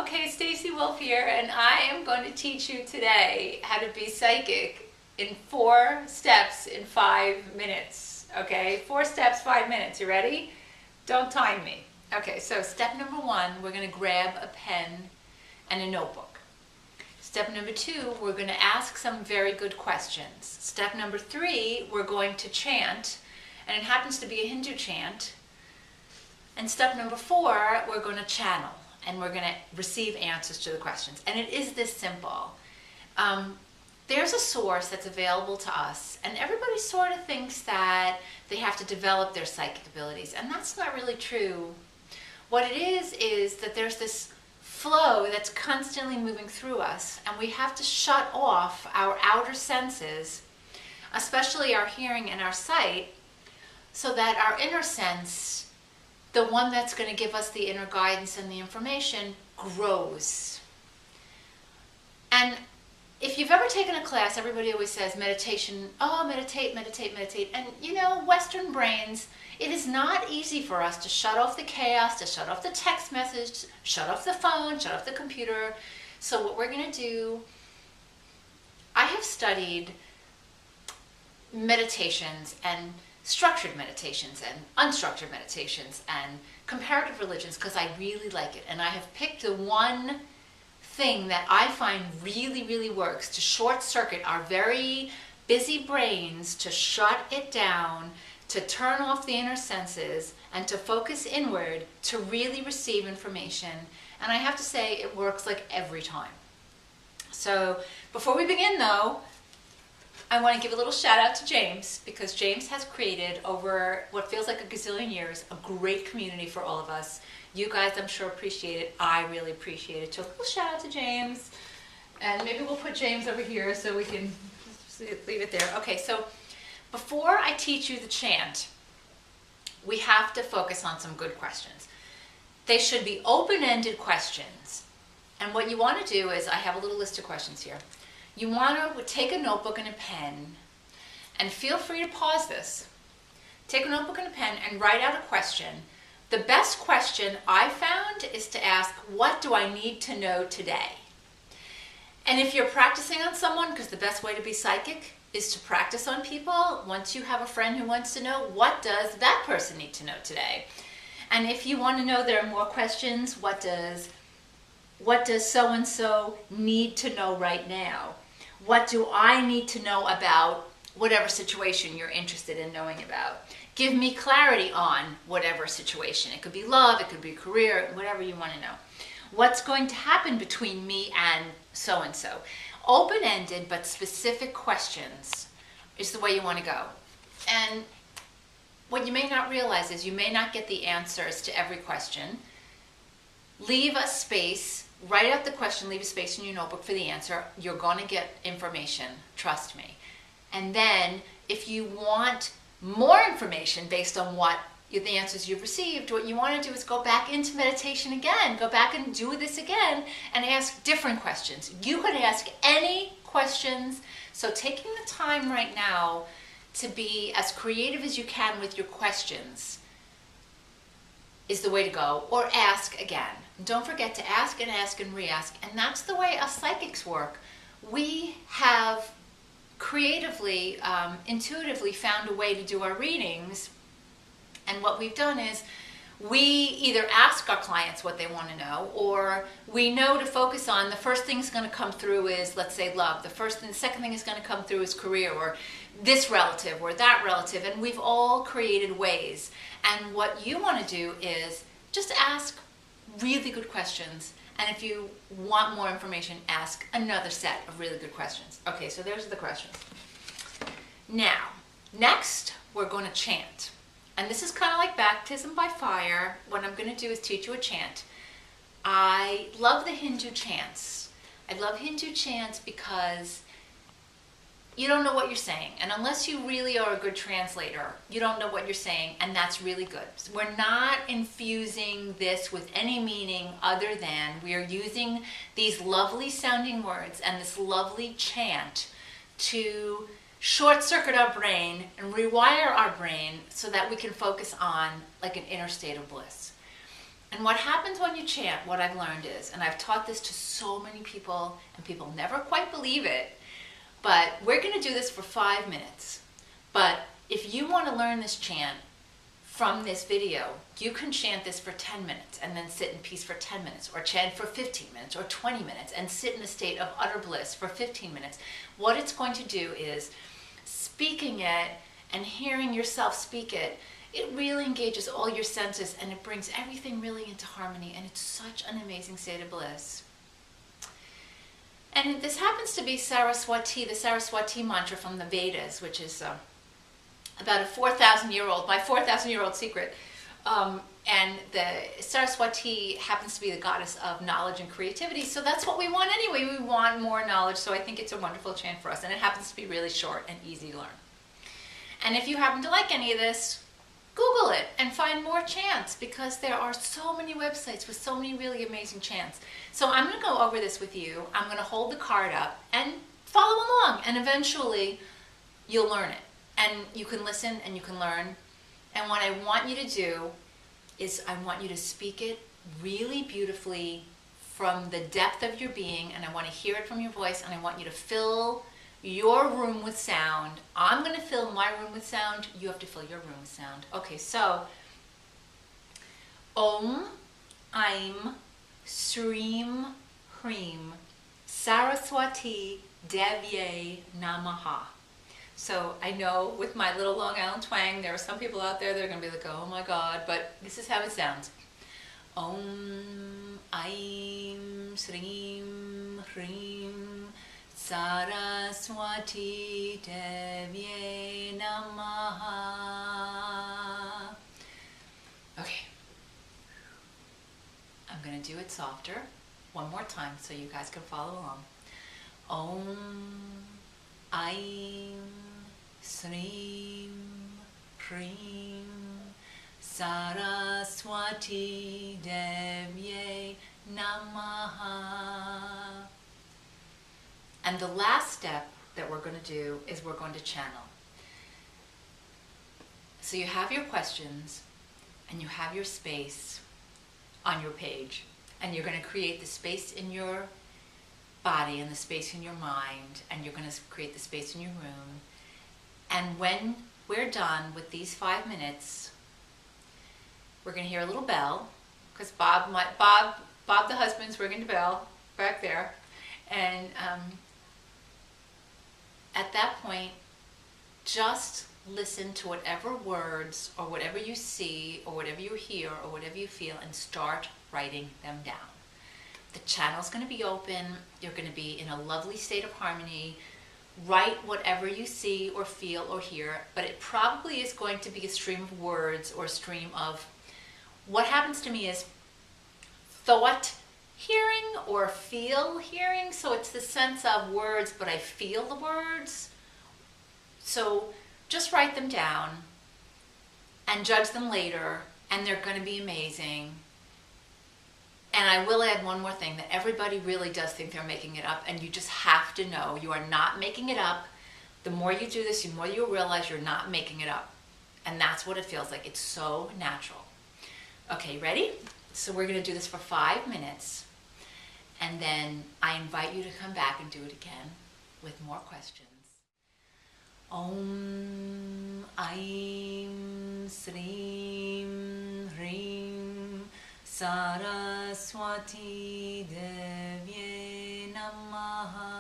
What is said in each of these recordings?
Okay, Stacey Wolf here, and I am going to teach you today how to be psychic in 4 steps in 5 minutes. Okay, 4 steps, 5 minutes. You ready? Don't time me. Okay, so step number 1, we're going to grab a pen and a notebook. Step number 2, we're going to ask some very good questions. Step number 3, we're going to chant, and it happens to be a Hindu chant. And step number 4, we're going to channel, and we're going to receive answers to the questions. And it is this simple. There's a source that's available to us, and everybody sort of thinks that they have to develop their psychic abilities, and that's not really true. What it is that there's this flow that's constantly moving through us, and we have to shut off our outer senses, especially our hearing and our sight, so that our inner sense, the one that's going to give us the inner guidance and the information, grows. And if you've ever taken a class, everybody always says meditation, oh, meditate, meditate, meditate. And you know, Western brains, it is not easy for us to shut off the chaos, to shut off the text message, shut off the phone, shut off the computer. So what we're going to do, I have studied meditations and structured meditations and unstructured meditations and comparative religions because I really like it. And I have picked the one thing that I find really, really works to short circuit our very busy brains, to shut it down, to turn off the inner senses, and to focus inward to really receive information. And I have to say, it works like every time. So before we begin though, I want to give a little shout out to James, because James has created over what feels like a gazillion years a great community for all of us. You guys, I'm sure, appreciate it. I really appreciate it. So a little shout out to James. And maybe we'll put James over here so we can leave it there. Okay, so before I teach you the chant, we have to focus on some good questions. They should be open-ended questions. And what you want to do is, I have a little list of questions here. You want to take a notebook and a pen, and feel free to pause this. Take a notebook and a pen and write out a question. The best question I found is to ask, what do I need to know today? And if you're practicing on someone, because the best way to be psychic is to practice on people, once you have a friend who wants to know, what does that person need to know today? And if you want to know there are more questions, what does so-and-so need to know right now? What do I need to know about whatever situation you're interested in knowing about? Give me clarity on whatever situation. It could be love, it could be career, whatever you want to know. What's going to happen between me and so-and-so? Open-ended but specific questions is the way you want to go. And what you may not realize is you may not get the answers to every question. Leave a space. Write out the question, leave a space in your notebook for the answer. You're going to get information, trust me. And then if you want more information based on what the answers you've received, what you want to do is go back into meditation again, go back and do this again and ask different questions. You could ask any questions. So taking the time right now to be as creative as you can with your questions is the way to go, or ask again. Don't forget to ask and re-ask, and that's the way us psychics work. We have creatively, intuitively found a way to do our readings, and what we've done is we either ask our clients what they want to know, or we know to focus on the first thing that's going to come through is, let's say, love. The second thing is going to come through is career, or this relative or that relative, and we've all created ways. And what you want to do is just ask really good questions, and if you want more information, ask another set of really good questions. Okay, so there's the questions. Now, next we're going to chant. And this is kind of like baptism by fire. What I'm going to do is teach you a chant. I love the Hindu chants. I love Hindu chants because you don't know what you're saying. And unless you really are a good translator, you don't know what you're saying, and that's really good. So we're not infusing this with any meaning other than we are using these lovely sounding words and this lovely chant to short circuit our brain and rewire our brain so that we can focus on like an inner state of bliss. And what happens when you chant, what I've learned is, and I've taught this to so many people, and people never quite believe it, but we're going to do this for 5 minutes. But if you want to learn this chant from this video, you can chant this for 10 minutes and then sit in peace for 10 minutes, or chant for 15 minutes or 20 minutes and sit in a state of utter bliss for 15 minutes. What it's going to do is, speaking it and hearing yourself speak it, it really engages all your senses and it brings everything really into harmony, and it's such an amazing state of bliss. And this happens to be Saraswati, the Saraswati mantra from the Vedas, which is about a 4,000-year-old, my 4,000-year-old secret. And the Saraswati happens to be the goddess of knowledge and creativity, so that's what we want anyway. We want more knowledge, so I think it's a wonderful chant for us, and it happens to be really short and easy to learn. And if you happen to like any of this, Google it and find more chants, because there are so many websites with so many really amazing chants. So I'm going to go over this with you. I'm going to hold the card up and follow along, and eventually you'll learn it. And you can listen and you can learn. And what I want you to do is I want you to speak it really beautifully from the depth of your being, and I want to hear it from your voice, and I want you to fill your room with sound. I'm going to fill my room with sound. You have to fill your room with sound. Okay, so Om, Aim, Sreem, Hreem, Saraswati, Devye, Namaha. So I know with my little Long Island twang, there are some people out there that are going to be like, oh my God, but this is how it sounds. Om, Aim, Sreem, Hreem, Saraswati Devye Namaha. Okay. I'm going to do it softer one more time so you guys can follow along. Om, Aim, Sreem, Hreem, Saraswati Devye Namaha. And the last step that we're going to do is we're going to channel. So you have your questions and you have your space on your page, and you're going to create the space in your body and the space in your mind, and you're going to create the space in your room. And when we're done with these 5 minutes, we're going to hear a little bell, because Bob the husband's ringing the bell back there. And at that point, just listen to whatever words or whatever you see or whatever you hear or whatever you feel, and start writing them down. The channel's going to be open. You're going to be in a lovely state of harmony. Write whatever you see or feel or hear, but it probably is going to be a stream of words or a stream of, what happens to me is thought hearing or feel hearing. So it's the sense of words, but I feel the words. So just write them down and judge them later, and they're going to be amazing. And I will add one more thing, that everybody really does think they're making it up, and you just have to know you are not making it up. The more you do this, the more you'll realize you're not making it up. And that's what it feels like. It's so natural. Okay, ready? So we're going to do this for 5 minutes. And then I invite you to come back and do it again with more questions. Om, Aim, Sreem, Hreem, Saraswati Devye Namaha.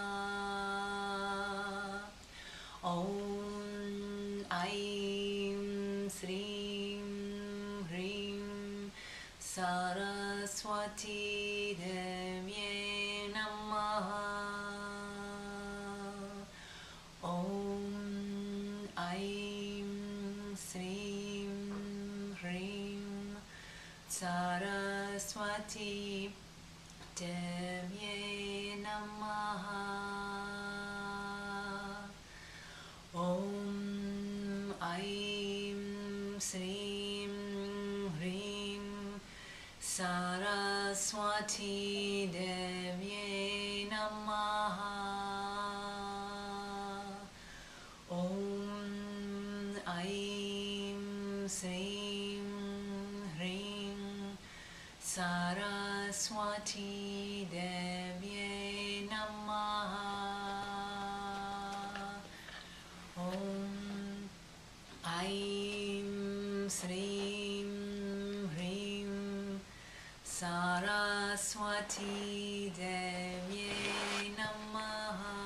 Om, Aim, Sreem, Hreem, Saraswati Devye Namaha. Om, Aim, Sreem, Hreem, Saraswati Devye Namaha. Om, Aim, Sreem, Hreem, Saraswati Devye Namaha. Om, Aim, Sreem, Hreem, Saraswati Devye Namaha. Om Aim Srim Hrim Saraswati Devye Namaha.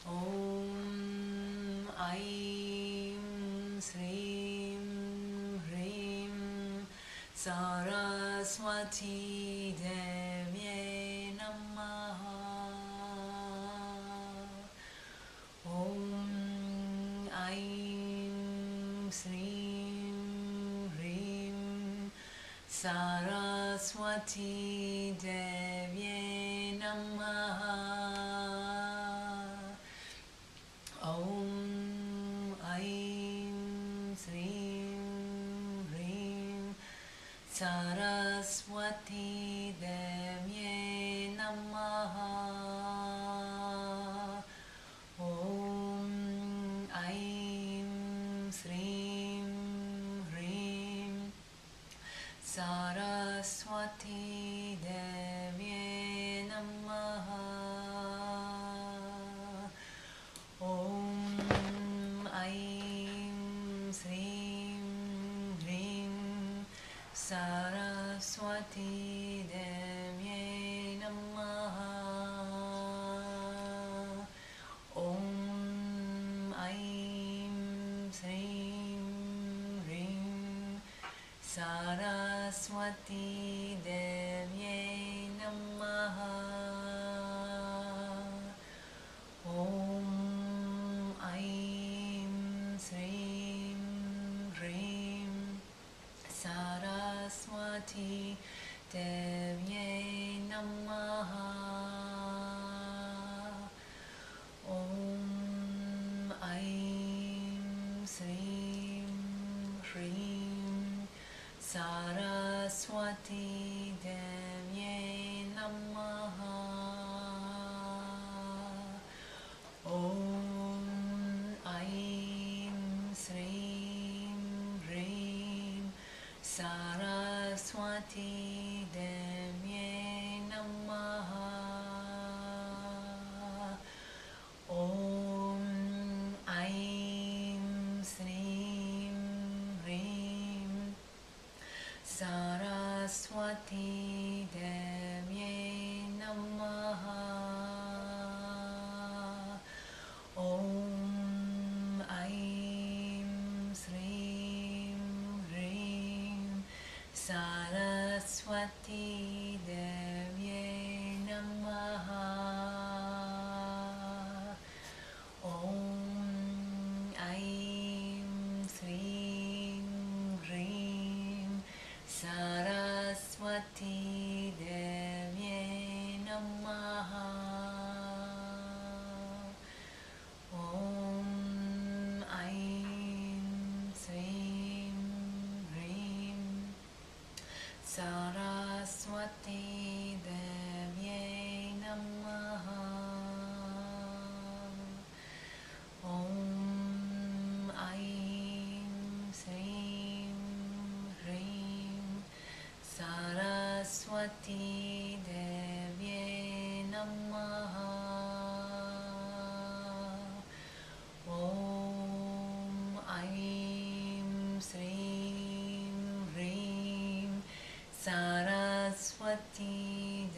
Om Aim Srim Hrim Saraswati Devye Namaha. Om Aim Srim Hrim Saraswati Devye Namaha. Om Aim Srim Hrim Saraswati Devye Namaha. Om Aim Srim Hrim Saraswati Devye Namaha. Om Aim Srim Hrim Saraswati Devye Namaha. Om Aim Srim Hrim Saraswati Devye Namaha. Om Aim Srim Hrim Saraswati Devye Namaha. Om Aim Srim Hrim Saraswati Devye Namaha. Om Aim Srim Hrim Saraswati Devye Namaha. Om Aim Srim Hrim Saraswati Devye Namaha. Om Aim Srim Hrim Saraswati Devye Namaha. Om Aim Srim Hrim Saraswati Devye Namaha. Om Aim Srim Hrim Saraswati Devye Namaha. Om Aim Srim Hrim Saraswati Devye Namaha. Om Aim Srim Hrim Saraswati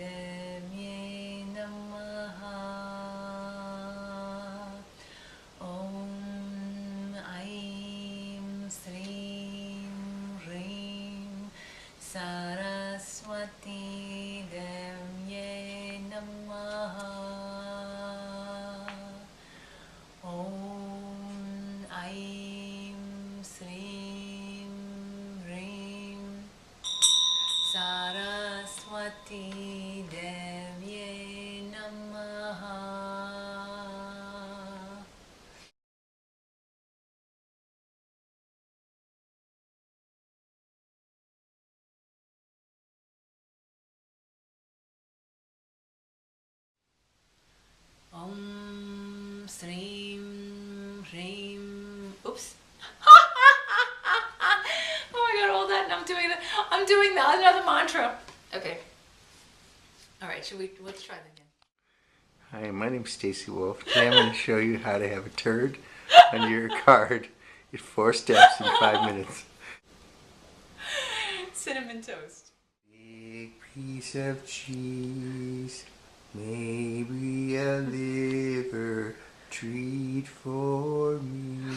Devye Namaha. Om Aim Srim Hrim Saraswati Devye Namaha. Om Aim Srim Hrim Saraswati Devye Namaha. Om Srim Hrim. Oops. Oh my god, hold that. I'm doing another mantra. Okay. All right, let's try that again. Hi, my name's Stacey Wolf. Today I'm going to show you how to have a turd on your card in 4 steps in 5 minutes. Cinnamon toast. Big piece of cheese, maybe a liver treat for me.